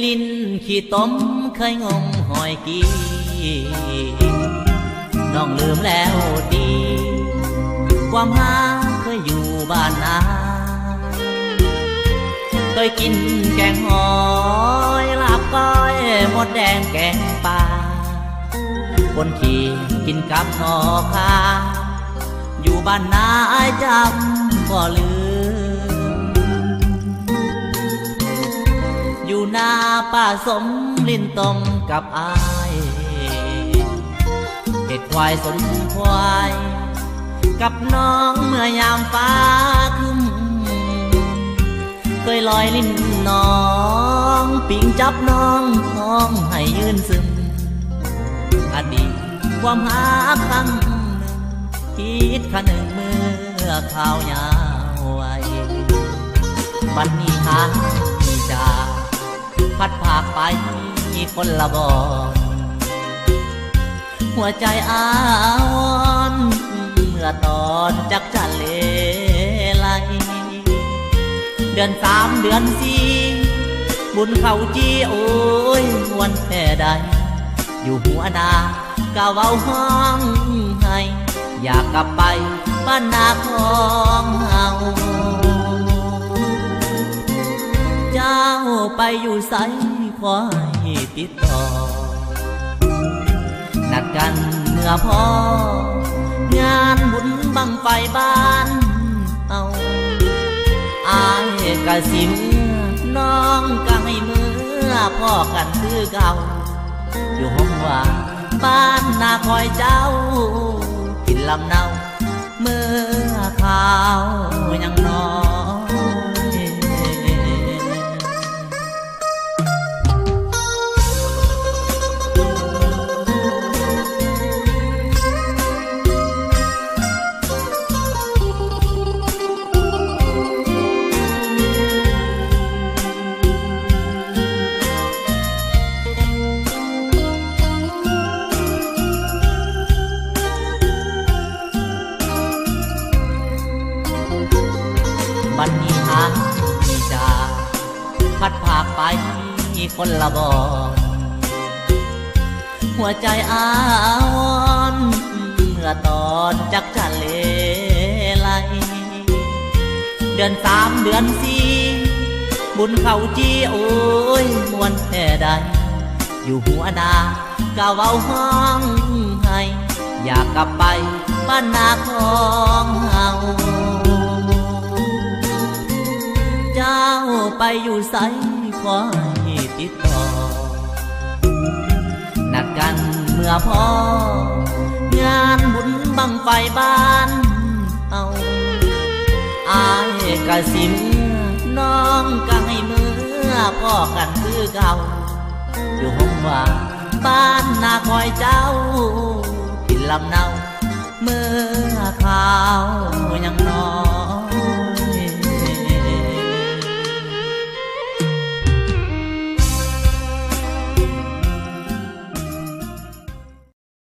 ลิ้นขี้ต้มเคยงมหอยกีน้องลืมแล้วดีความหาเคยอยู่บ้านนาเคยกินแกงหอยลาบก้อยหมดแดงแกงปลาบนขี่กินกับหอคาอยู่บ้านนาจำบ่ลืมอยู่หน้าป้าสมลิ้นต้มกับอายเห็ดควายสนควายกับน้องเมื่อยามฟ้าคึมเคยลอยลิ้นน้องปิ่งจับน้องน้องให้ยืนซึมอดีตความหาครั้งหนึ่งคิดครั้งหนึ่งเมื่อข่าวยาวไว้บัดนี้หาจะพัดพากไปคนละบ่อนหัวใจอ้าวเมื่อตอนจักจันเลไลเดือน3 เดือน4บุญเข้าจี้โอ้ยมวนแค่ใดอยู่หัวนาก้าวเอาห้องให้อยากกลับไปบ้านนาของเฮาเจ้าไปอยู่ไสขอให้ติดต่อนัดกันเมื่อพองานบุญบังไฟบ้านเอาอายกะสิมน้องก็ให้เมื่อพ่อกันคือเก่าอยู่ห้องว่าบ้านนาคอยเจ้ากินลำเนาเมื่อข่าวยังน้อยบัดนี้หาจะพัดพากไปคนละบ่อนหัวใจอ้าวเมื่อตอนจักจันเลไลเดือน3 เดือน4บุญเข้าจี้โอ้ยมวนแค่ใดอยู่หัวนาก้าวเอาห้องให้อยากกลับไปบ้านนาของเฮาเจ้าไปอยู่ไสขอให้ติดต่อนัดกันเมื่อพองานบุญบังไฟบ้านเอาอายกะสิมน้องก็ให้เมื่อพ่อกันคือเก่าอยู่ห้องว่าบ้านนาคอยเจ้ากินลำเนาเมื่อข่าวยังน้อย